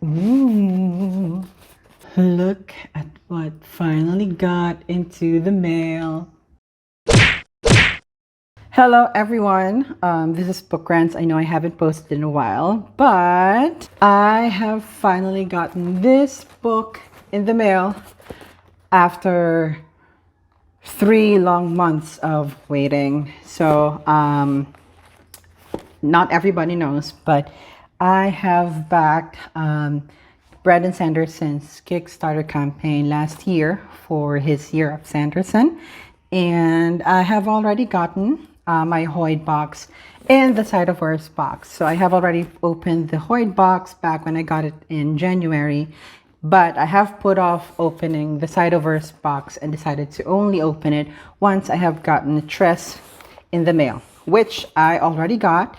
Ooh, look at what finally got into the mail. Hello, everyone. This is Book Rants. I know I haven't posted in a while, but I have finally gotten this book in the mail after 3 long months of waiting. So, not everybody knows, but I have backed Brandon Sanderson's Kickstarter campaign last year for his Year of Sanderson. And I have already gotten my Hoyd box and the Side of Earth box. So I have already opened the Hoyd box back when I got it in January. But I have put off opening the Side of Earth box and decided to only open it once I have gotten the Tress in the mail, which I already got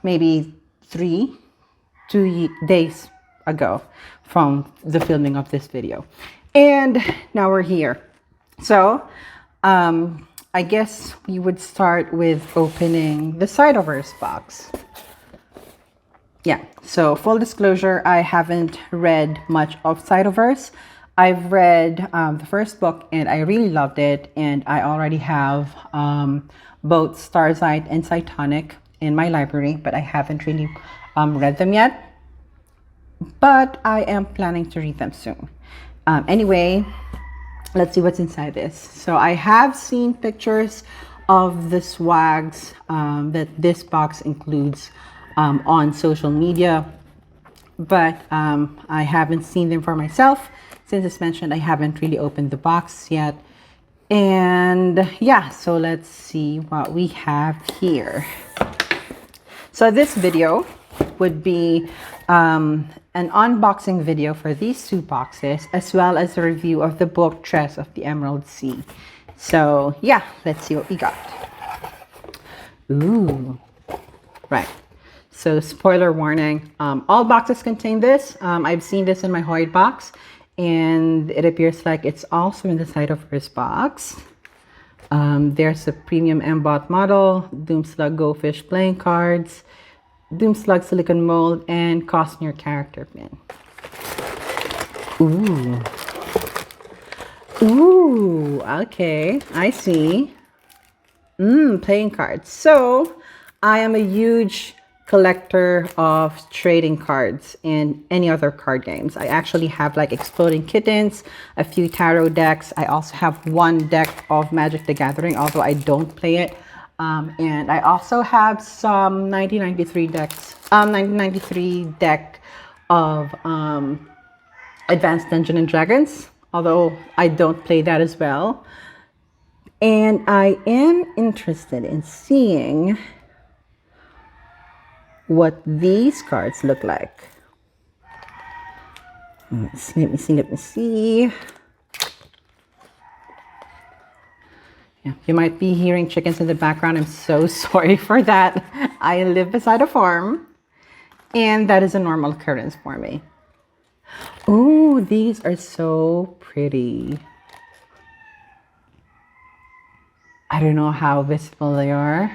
maybe 2 days ago from the filming of this video. And now we're here. So I guess we would start with opening the Side of Earth box. Yeah, so full disclosure, I haven't read much of Side of Earth. I've read the first book and I really loved it, and I already have both Starsight and Cytonic in my library, but I haven't really read them yet. But I am planning to read them soon. Anyway, let's see what's inside this. So I have seen pictures of the swags that this box includes on social media, but I haven't seen them for myself. Since it's mentioned, I haven't really opened the box yet. And yeah, so let's see what we have here. So this video would be an unboxing video for these two boxes, as well as a review of the book Tress of the Emerald Sea. So yeah, let's see what we got. Ooh, right. So spoiler warning, all boxes contain this. I've seen this in my Hoyd box, and it appears like it's also in the Side of Earth box. There's a premium embot model, Doomslug Goldfish playing cards, Doomslug silicone mold, and Costner character pin. Ooh. Ooh, okay, I see. Playing cards. So I am a huge collector of trading cards and any other card games. I actually have like Exploding Kittens, a few tarot decks. I also have one deck of Magic the Gathering, although I don't play it. And I also have some 1993 deck of Advanced Dungeons and Dragons, although I don't play that as well. And I am interested in seeing what these cards look like. Let me see. Yeah, you might be hearing chickens in the background. I'm so sorry for that. I live beside a farm, and that is a normal occurrence for me. Oh, these are so pretty. I don't know how visible they are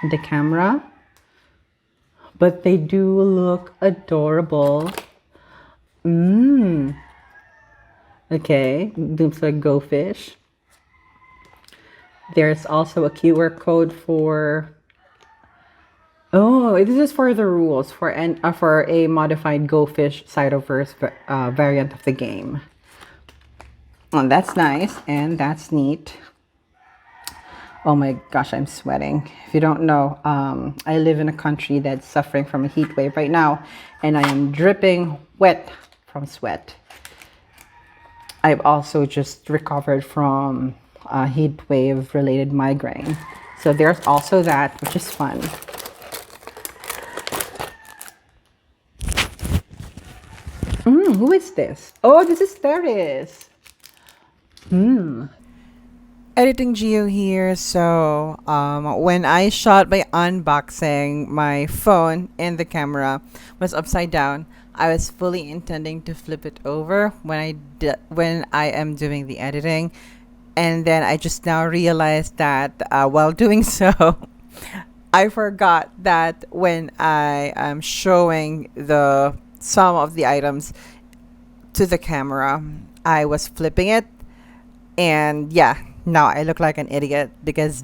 in the camera, but they do look adorable. Okay, Doomslug Goldfish. There's also a QR code for... Oh, this is for the rules for a modified Goldfish Side of Earth variant of the game. Oh, that's nice and that's neat. Oh my gosh, I'm sweating. If you don't know, I live in a country that's suffering from a heat wave right now, and I am dripping wet from sweat. I've also just recovered from a heat wave related migraine. So there's also that, which is fun. Who is this? Oh, this is Tress. Editing Geo here. So when I shot my unboxing, my phone and the camera was upside down. I was fully intending to flip it over when I am doing the editing, and then I just now realized that while doing so, I forgot that when I am showing the some of the items to the camera. I was flipping it, and yeah, now I look like an idiot because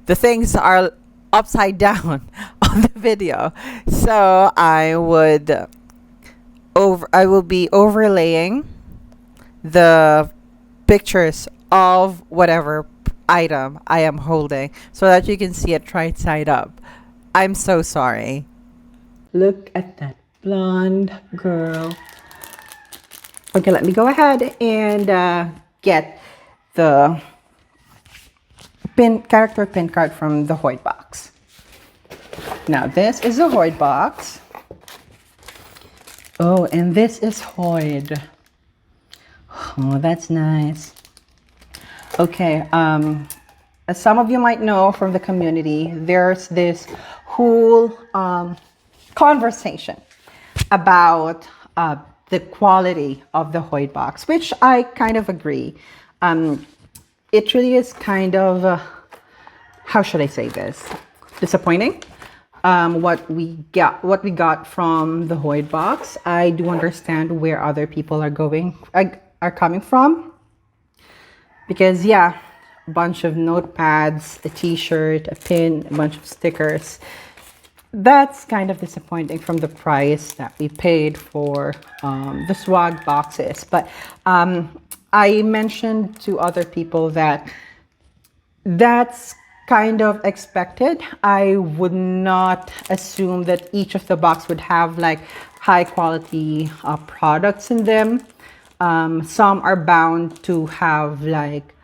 the things are upside down on the video. So I will be overlaying the pictures of whatever item I am holding so that you can see it right side up. I'm so sorry. Look at that blonde girl. Okay, let me go ahead and get the character pin card from the Hoyd box. Now this is the Hoyd box. Oh, and this is Hoyd. Oh, that's nice. Okay, as some of you might know from the community, there's this whole conversation about the quality of the Hoyd box, which I kind of agree. It really is kind of, how should I say this? Disappointing. What we got from the Hoyd box. I do understand where other people are coming from, because yeah, a bunch of notepads, a t-shirt, a pin, a bunch of stickers. That's kind of disappointing from the price that we paid for the swag boxes. But I mentioned to other people that that's kind of expected. I would not assume that each of the box would have like high quality products in them. Some are bound to have like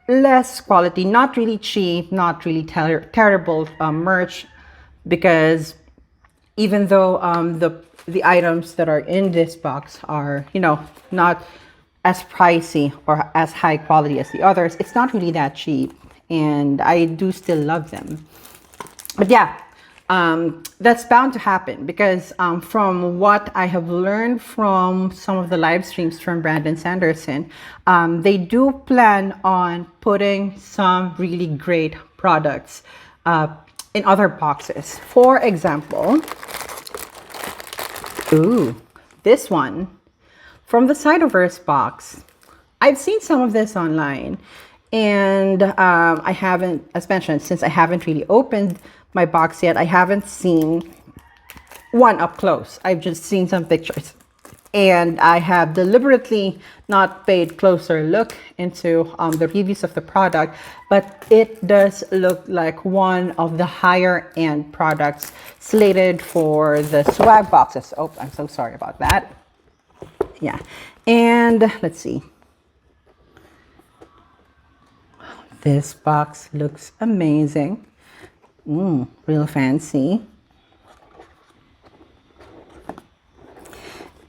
less quality, not really cheap, not really terrible merch, because even though the items that are in this box are, you know, not as pricey or as high quality as the others, it's not really that cheap, and I do still love them. But yeah, that's bound to happen because from what I have learned from some of the live streams from Brandon Sanderson, they do plan on putting some really great products in other boxes. For example, ooh, this one from the Cytoverse box. I've seen some of this online, and I haven't, as mentioned, since I haven't really opened my box yet, I haven't seen one up close. I've just seen some pictures, and I have deliberately not paid closer look into the reviews of the product, but it does look like one of the higher end products slated for the swag boxes. Oh, I'm so sorry about that. Yeah, and let's see. This box looks amazing. Real fancy.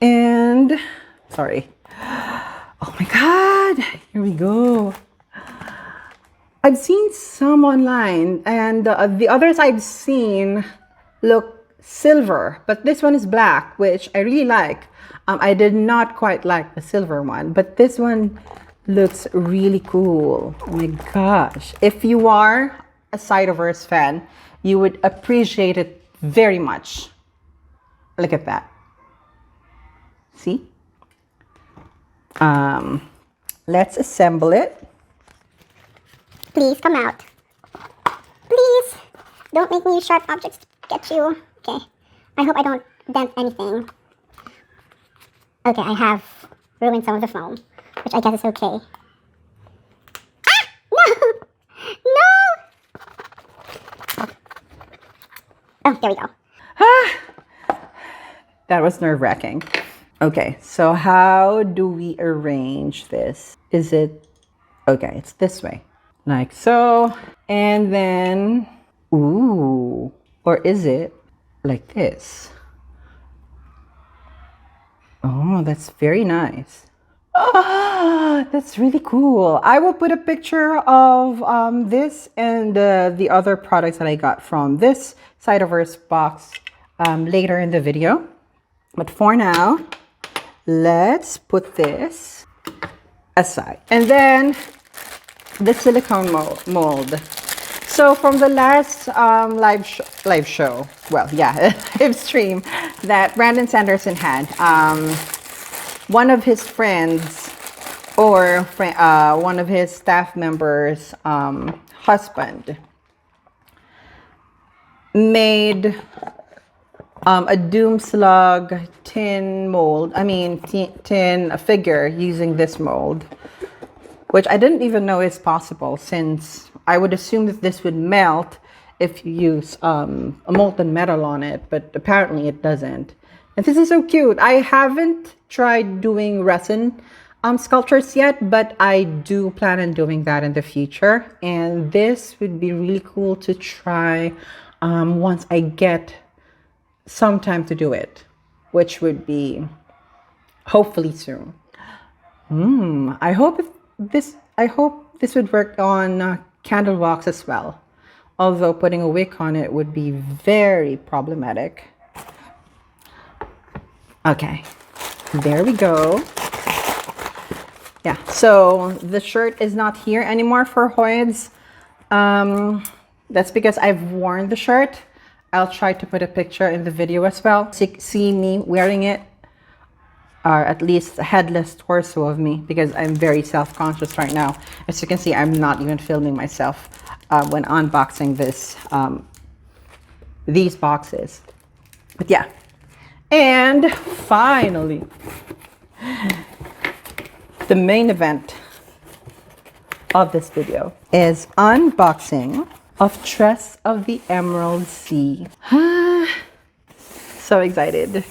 And sorry. Oh my God, here we go. I've seen some online, and the others I've seen look silver, but this one is black, which I really like. I did not quite like the silver one, but this one looks really cool. Oh my gosh. If you are a Cytoverse fan, you would appreciate it very much. Look at that. See? Let's assemble it. Please come out. Please don't make me use sharp objects to get you. Okay. I hope I don't dent anything. Okay, I have ruined some of the foam, which I guess is okay. Ah! No! No! Oh, there we go. That was nerve-wracking. Okay, so how do we arrange this? Is it, okay, it's this way. Like so, and then, ooh, or is it like this? Oh, that's very nice. Oh, that's really cool. I will put a picture of this and the other products that I got from this Cytoverse box later in the video. But for now, let's put this aside. And then the silicone mold. So from the last live show, well, yeah, live stream that Brandon Sanderson had, one of his friends or one of his staff members' husband made a doom slug tin mold. I mean, tin figure using this mold, which I didn't even know is possible, since I would assume that this would melt if you use a molten metal on it, but apparently it doesn't. And this is so cute. I haven't tried doing resin sculptures yet, but I do plan on doing that in the future. And this would be really cool to try once I get some time to do it, which would be hopefully soon. I hope this would work on candle wax as well. Although putting a wick on it would be very problematic. Okay, there we go. Yeah, so the shirt is not here anymore for Hoyds. That's because I've worn the shirt. I'll try to put a picture in the video as well. See me wearing it, or at least a headless torso of me, because I'm very self-conscious right now. As you can see, I'm not even filming myself when unboxing these boxes. But yeah. And finally, the main event of this video is unboxing of Tress of the Emerald Sea. So excited.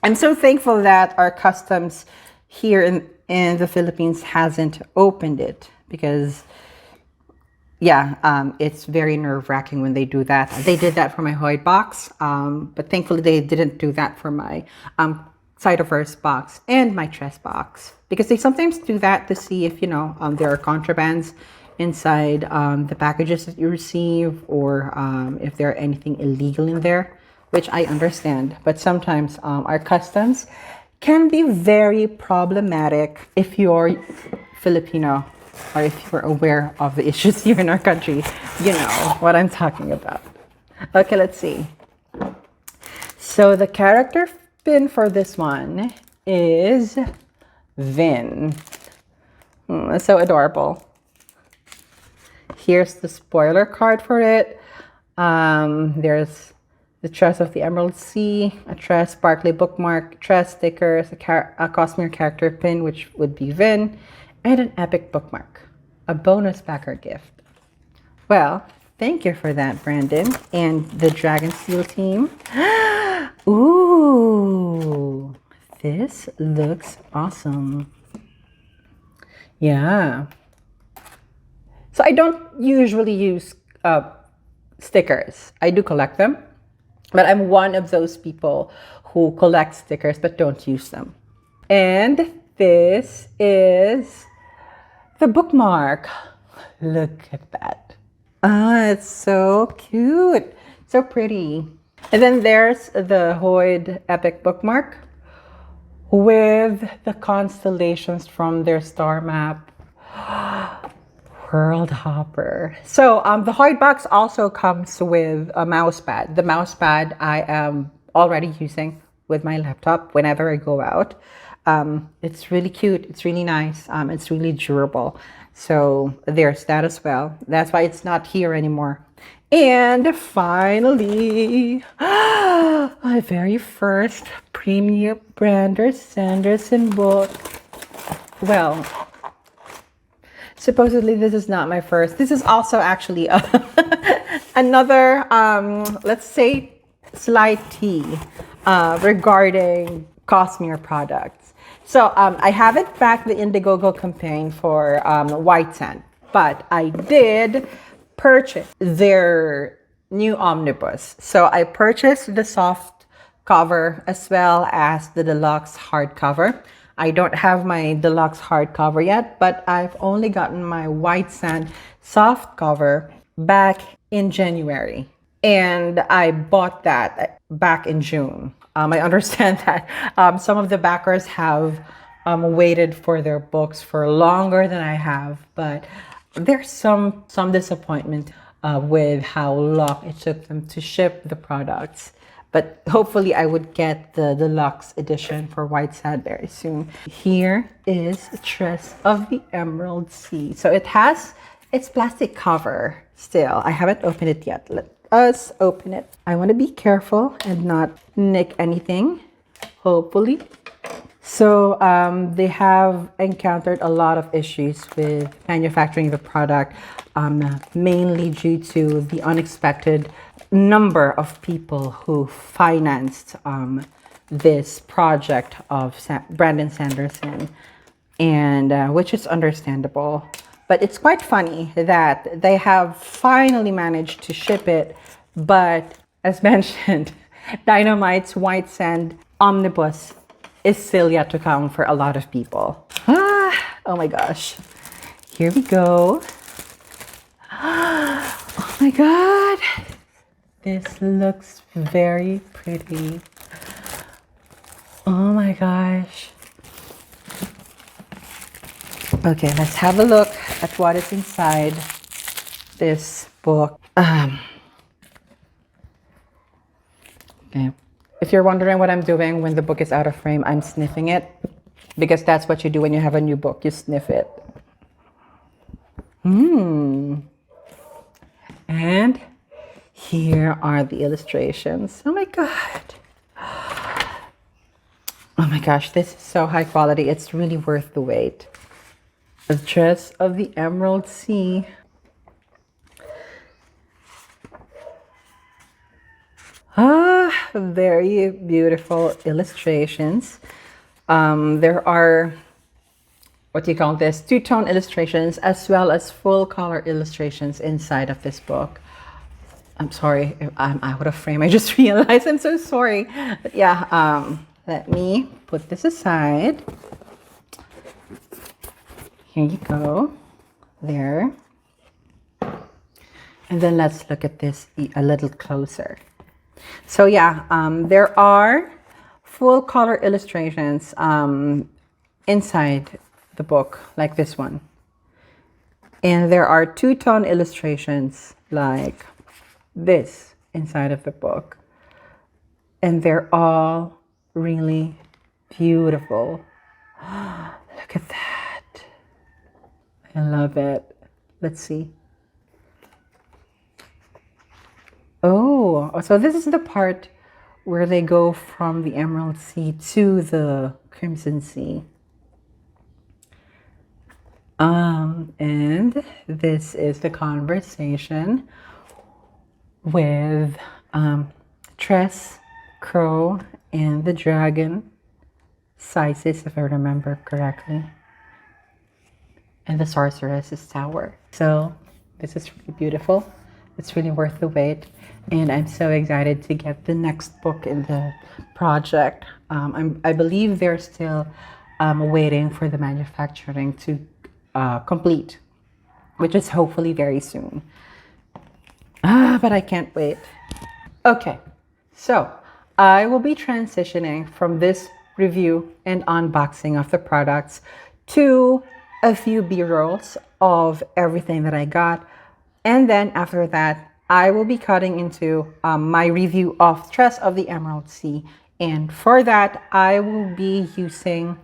I'm so thankful that our customs here in the Philippines hasn't opened it, because yeah, it's very nerve-wracking when they do that. They did that for my Hoyd box, but thankfully they didn't do that for my Cytoverse box and my Tress box, because they sometimes do that to see if, you know, there are contrabands inside the packages that you receive, or if there are anything illegal in there, which I understand. But sometimes our customs can be very problematic if you're Filipino, or if you're aware of the issues here in our country. You know what I'm talking about. Okay, let's see. So the character pin for this one is Vin. That's so adorable. Here's the spoiler card for it. There's the Tress of the Emerald Sea, a Tress sparkly bookmark, Tress stickers, a Cosmere character pin, which would be Vin, and an epic bookmark, a bonus backer gift. Well, thank you for that, Brandon, and the Dragon Steel team. Ooh, this looks awesome. Yeah. So I don't usually use stickers. I do collect them, but I'm one of those people who collect stickers but don't use them. And this is the bookmark. Look at that. Ah, it's so cute. So pretty. And then there's the Hoyd Epic bookmark with the constellations from their star map. World Hopper. So the Hoyd box also comes with a mouse pad. The mouse pad I am already using with my laptop whenever I go out. It's really cute. It's really nice. It's really durable. So there's that as well. That's why it's not here anymore. And finally, my very first premium Brandon Sanderson book. Well, supposedly this is not my first. This is also actually another, let's say, slight tea regarding Cosmere products. So I haven't backed the Indiegogo campaign for White Sand, but I did purchase their new omnibus. So I purchased the soft cover as well as the deluxe hardcover. I don't have my deluxe hardcover yet, but I've only gotten my White Sand soft cover back in January. And I bought that back in June. I understand that some of the backers have waited for their books for longer than I have, but there's some disappointment with how long it took them to ship the products. But hopefully I would get the deluxe edition for White Sad very soon. Here is Tress of the Emerald Sea. So it has its plastic cover still. I haven't opened it yet. Let us open it. I want to be careful and not nick anything, hopefully. So they have encountered a lot of issues with manufacturing the product, mainly due to the unexpected number of people who financed this project of Brandon Sanderson, and which is understandable. But it's quite funny that they have finally managed to ship it, but as mentioned, Dynamite's White Sand Omnibus is still yet to come for a lot of people. Oh my gosh. Here we go. Oh my god. This looks very pretty. Oh my gosh. Okay, let's have a look at what is inside this book. Okay. If you're wondering what I'm doing when the book is out of frame, I'm sniffing it, because that's what you do when you have a new book. You sniff it. And here are the illustrations. Oh my god. Oh my gosh, this is so high quality. It's really worth the wait. The Tress of the Emerald Sea. Very beautiful illustrations. There are, what do you call this, two-tone illustrations as well as full color illustrations inside of this book. I'm sorry if I'm out of frame. I just realized. I'm so sorry. But yeah, let me put this aside. Here you go. There. And then let's look at this a little closer. So yeah, there are full color illustrations inside the book, like this one. And there are two-tone illustrations like this inside of the book. And they're all really beautiful. Look at that. I love it. Let's see. Oh, so this is the part where they go from the Emerald Sea to the Crimson Sea. And this is the conversation with Tress, Crow, and the dragon, Sisis, if I remember correctly, and the sorceress's tower. So this is really beautiful. It's really worth the wait, and I'm so excited to get the next book in the project. I believe they're still waiting for the manufacturing to complete, which is hopefully very soon. But I can't wait. Okay, so I will be transitioning from this review and unboxing of the products to a few B-rolls of everything that I got. And then after that, I will be cutting into my review of Tress of the Emerald Sea. And for that, I will be using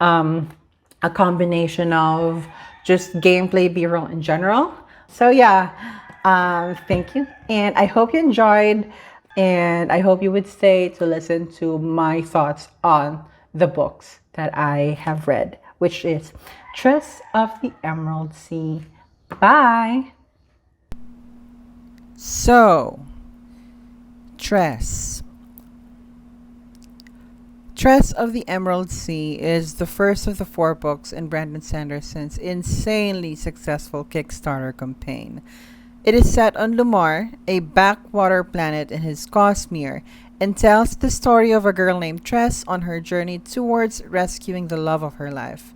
a combination of just gameplay B-roll in general. So yeah, thank you. And I hope you enjoyed. And I hope you would stay to listen to my thoughts on the books that I have read, which is Tress of the Emerald Sea. Bye! So, Tress. Tress of the Emerald Sea is the first of the 4 books in Brandon Sanderson's insanely successful Kickstarter campaign. It is set on Lumar, a backwater planet in his Cosmere, and tells the story of a girl named Tress on her journey towards rescuing the love of her life.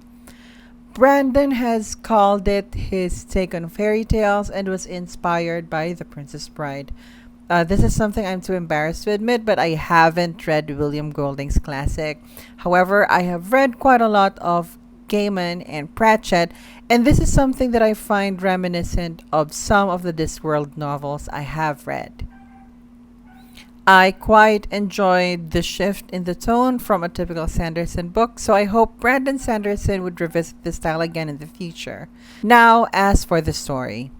Brandon has called it his take on fairy tales and was inspired by The Princess Bride. This is something I'm too embarrassed to admit, but I haven't read William Golding's classic. However, I have read quite a lot of Gaiman and Pratchett, and this is something that I find reminiscent of some of the Discworld novels I have read. I quite enjoyed the shift in the tone from a typical Sanderson book, so I hope Brandon Sanderson would revisit the style again in the future. Now, as for the story.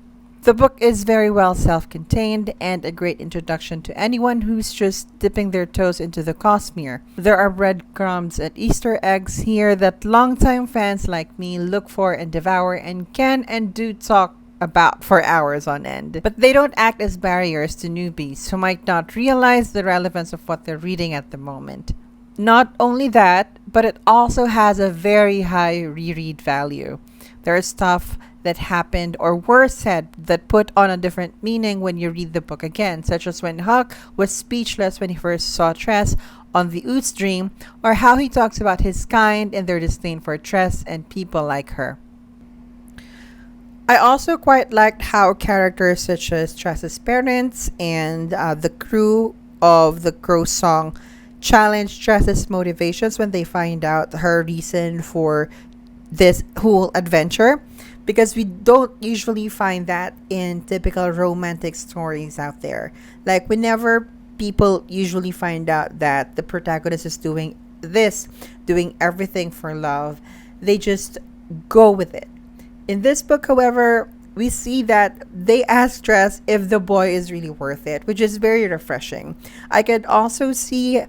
The book is very well self-contained and a great introduction to anyone who's just dipping their toes into the Cosmere. There are breadcrumbs and Easter eggs here that longtime fans like me look for and devour and can and do talk about for hours on end. But they don't act as barriers to newbies who might not realize the relevance of what they're reading at the moment. Not only that, but it also has a very high reread value. There is stuff that happened or were said that put on a different meaning when you read the book again, such as when Huck was speechless when he first saw Tress on the Oots dream, or how he talks about his kind and their disdain for Tress and people like her. I also quite liked how characters such as Tress's parents and the crew of the Crow song challenged Tress's motivations when they find out her reason for this whole adventure, because we don't usually find that in typical romantic stories out there. Like, whenever people usually find out that the protagonist is doing everything for love, they just go with it. In this book, however, we see that they ask Tress if the boy is really worth it, which is very refreshing. I could also see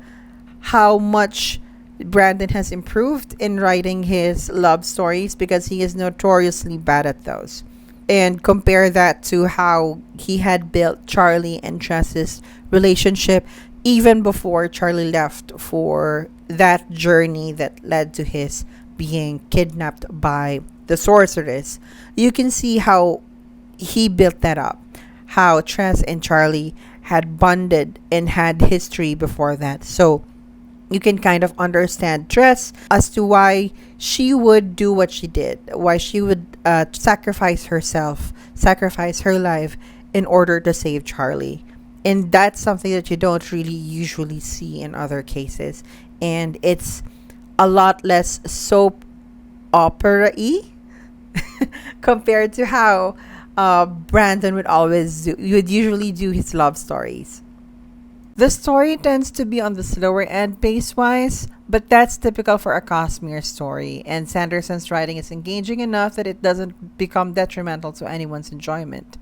how much Brandon has improved in writing his love stories, because he is notoriously bad at those. And compare that to how he had built Charlie and Tress's relationship even before Charlie left for that journey that led to his being kidnapped by the sorceress. You can see how he built that up, how Tress and Charlie had bonded and had history before that. So you can kind of understand Tress as to why she would do what she did, why she would sacrifice herself, sacrifice her life in order to save Charlie. And that's something that you don't really usually see in other cases. And it's a lot less soap opera-y compared to how Brandon would usually do his love stories. The story tends to be on the slower end pace-wise, but that's typical for a Cosmere story, and Sanderson's writing is engaging enough that it doesn't become detrimental to anyone's enjoyment.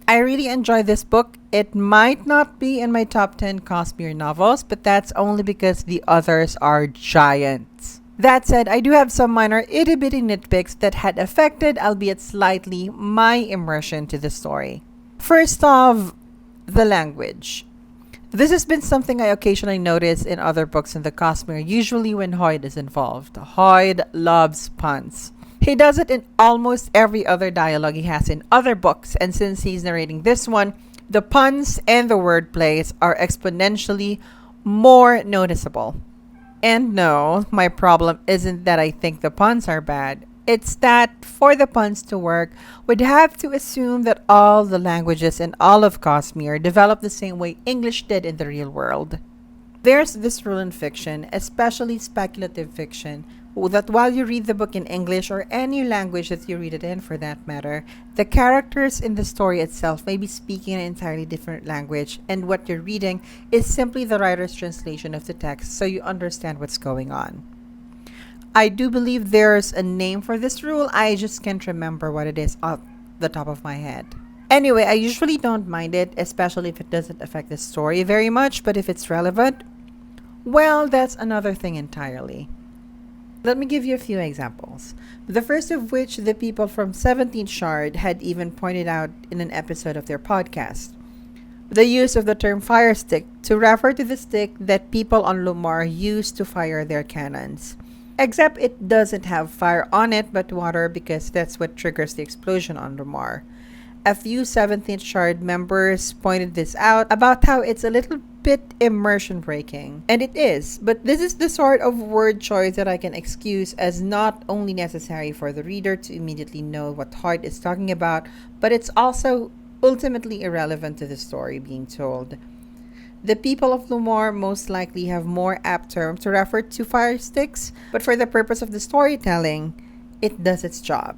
I really enjoy this book. It might not be in my top 10 Cosmere novels, but that's only because the others are giants. That said, I do have some minor itty-bitty nitpicks that had affected, albeit slightly, my immersion to the story. First off, the language. This has been something I occasionally notice in other books in the Cosmere, usually when Hoyd is involved. Hoyd loves puns. He does it in almost every other dialogue he has in other books, and since he's narrating this one, the puns and the wordplays are exponentially more noticeable. And no, my problem isn't that I think the puns are bad. It's that for the puns to work, we'd have to assume that all the languages in all of Cosmere develop the same way English did in the real world. There's this rule in fiction, especially speculative fiction, that while you read the book in English or any language that you read it in for that matter, the characters in the story itself may be speaking an entirely different language, and what you're reading is simply the writer's translation of the text so you understand what's going on. I do believe there's a name for this rule, I just can't remember what it is off the top of my head. Anyway, I usually don't mind it, especially if it doesn't affect the story very much, but if it's relevant, well, that's another thing entirely. Let me give you a few examples. The first of which the people from 17th Shard had even pointed out in an episode of their podcast. The use of the term fire stick to refer to the stick that people on Lumar use to fire their cannons. Except it doesn't have fire on it but water, because that's what triggers the explosion on Lumar. A few 17th Shard members pointed this out about how it's a little bit immersion breaking. And it is, but this is the sort of word choice that I can excuse as not only necessary for the reader to immediately know what Hoyd is talking about, but it's also ultimately irrelevant to the story being told. The people of Lumar most likely have more apt terms to refer to fire sticks, but for the purpose of the storytelling, it does its job.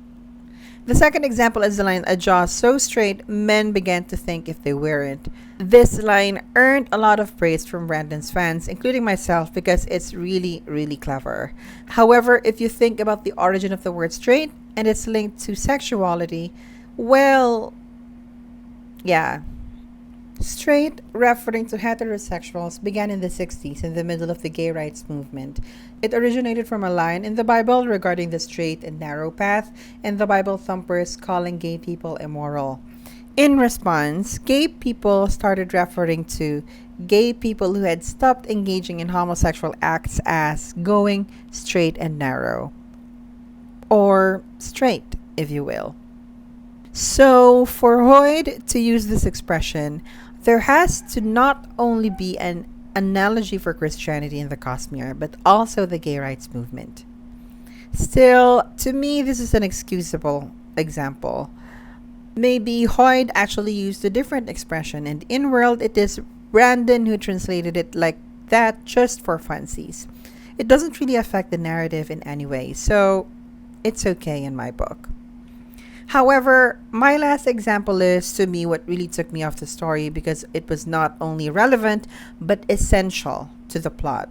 The second example is the line, "A jaw so straight, men began to think if they weren't." This line earned a lot of praise from Brandon's fans, including myself, because it's really, really clever. However, if you think about the origin of the word straight and it's linked to sexuality, well, yeah. Straight, referring to heterosexuals, began in the 60s in the middle of the gay rights movement. It originated from a line in the Bible regarding the straight and narrow path, and the Bible thumpers calling gay people immoral. In response, gay people started referring to gay people who had stopped engaging in homosexual acts as going straight and narrow, or straight, if you will. So, for Hoyd to use this expression, there has to not only be an analogy for Christianity in the Cosmere, but also the gay rights movement. Still, to me, this is an excusable example. Maybe Hoyd actually used a different expression, and in world, it is Brandon who translated it like that just for funsies. It doesn't really affect the narrative in any way, so it's okay in my book. However, my last example is, to me, what really took me off the story because it was not only relevant, but essential to the plot.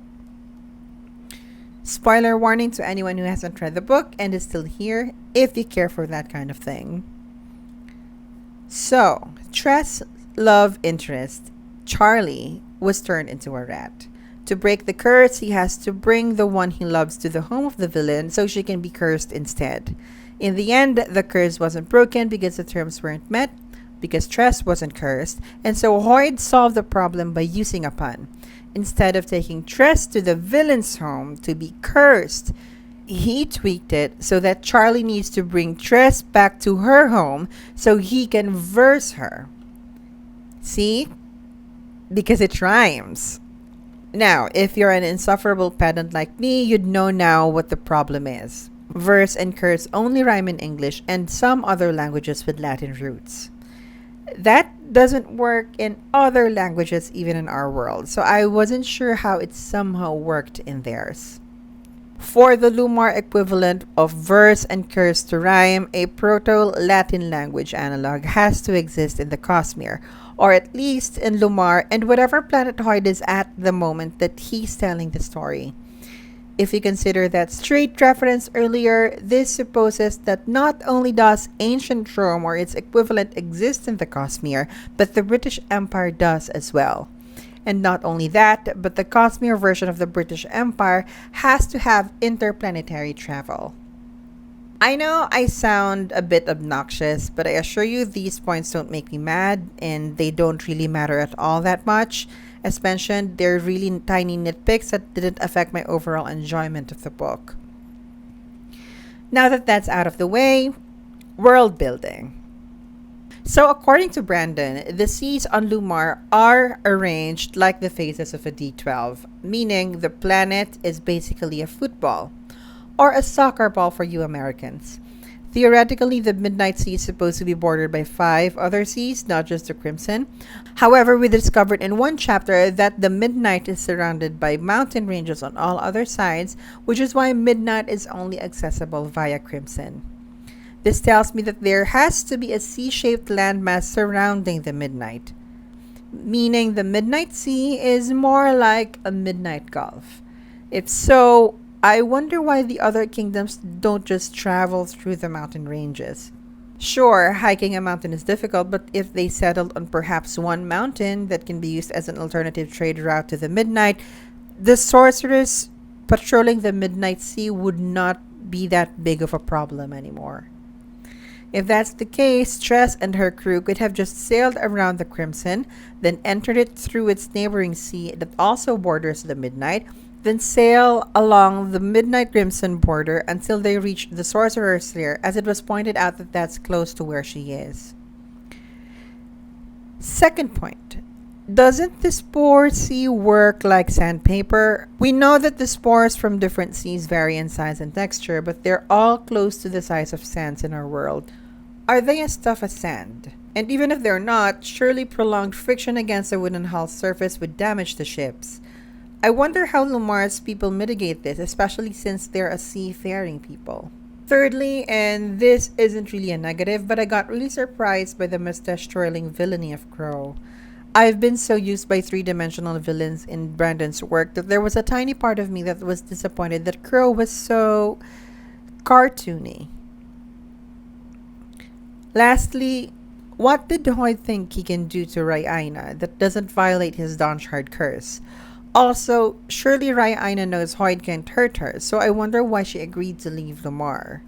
Spoiler warning to anyone who hasn't read the book and is still here, if you care for that kind of thing. So, Tress' love interest, Charlie, was turned into a rat. To break the curse, he has to bring the one he loves to the home of the villain so she can be cursed instead. In the end, the curse wasn't broken because the terms weren't met, because Tress wasn't cursed, and so Hoyd solved the problem by using a pun. Instead of taking Tress to the villain's home to be cursed, he tweaked it so that Charlie needs to bring Tress back to her home so he can verse her. See? Because it rhymes. Now, if you're an insufferable pedant like me, you'd know now what the problem is. Verse and curse only rhyme in English and some other languages with Latin roots. That doesn't work in other languages, even in our world, so I wasn't sure how it somehow worked in theirs. For the Lumar equivalent of verse and curse to rhyme, a Proto-Latin language analog has to exist in the Cosmere, or at least in Lumar and whatever planet Hoyd is at the moment that he's telling the story. If you consider that straight reference earlier, this supposes that not only does ancient Rome or its equivalent exist in the Cosmere, but the British Empire does as well. And not only that, but the Cosmere version of the British Empire has to have interplanetary travel. I know I sound a bit obnoxious, but I assure you these points don't make me mad, and they don't really matter at all that much. As mentioned, they're really tiny nitpicks that didn't affect my overall enjoyment of the book. Now that that's out of the way, world building. So according to Brandon, the seas on Lumar are arranged like the faces of a D12, meaning the planet is basically a football, or a soccer ball for you Americans. Theoretically, the Midnight Sea is supposed to be bordered by 5 other seas, not just the Crimson. However, we discovered in one chapter that the Midnight is surrounded by mountain ranges on all other sides, which is why Midnight is only accessible via Crimson. This tells me that there has to be a C-shaped landmass surrounding the Midnight, meaning the Midnight Sea is more like a Midnight Gulf. If so, I wonder why the other kingdoms don't just travel through the mountain ranges. Sure, hiking a mountain is difficult, but if they settled on perhaps one mountain that can be used as an alternative trade route to the Midnight, the sorcerers patrolling the Midnight Sea would not be that big of a problem anymore. If that's the case, Tress and her crew could have just sailed around the Crimson, then entered it through its neighboring sea that also borders the Midnight, then sail along the Midnight Crimson border until they reach the Sorcerer's Lair, as it was pointed out that that's close to where she is. Second point. Doesn't the spore sea work like sandpaper? We know that the spores from different seas vary in size and texture, but they're all close to the size of sands in our world. Are they as tough as sand? And even if they're not, surely prolonged friction against the wooden hull surface would damage the ships. I wonder how Lumar's people mitigate this, especially since they're a seafaring people. Thirdly, and this isn't really a negative, but I got really surprised by the mustache twirling villainy of Crow. I've been so used by three-dimensional villains in Brandon's work that there was a tiny part of me that was disappointed that Crow was so cartoony. Lastly, what did Hoyd think he can do to Rai'aina that doesn't violate his Dawnshard curse? Also, surely Rai'aina knows Hoyd can't hurt her, so I wonder why she agreed to leave Lamar.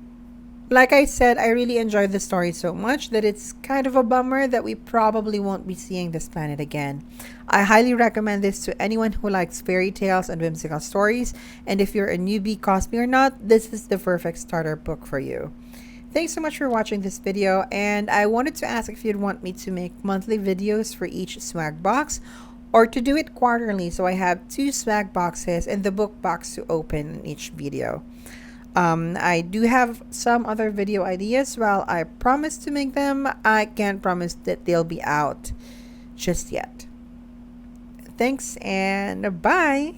Like I said, I really enjoyed the story so much that it's kind of a bummer that we probably won't be seeing this planet again. I highly recommend this to anyone who likes fairy tales and whimsical stories, and if you're a newbie, Cosby or not, this is the perfect starter book for you. Thanks so much for watching this video, and I wanted to ask if you'd want me to make monthly videos for each swag box, or to do it quarterly so I have 2 swag boxes and the book box to open in each video. I do have some other video ideas. Well, I promise to make them. I can't promise that they'll be out just yet. Thanks and bye!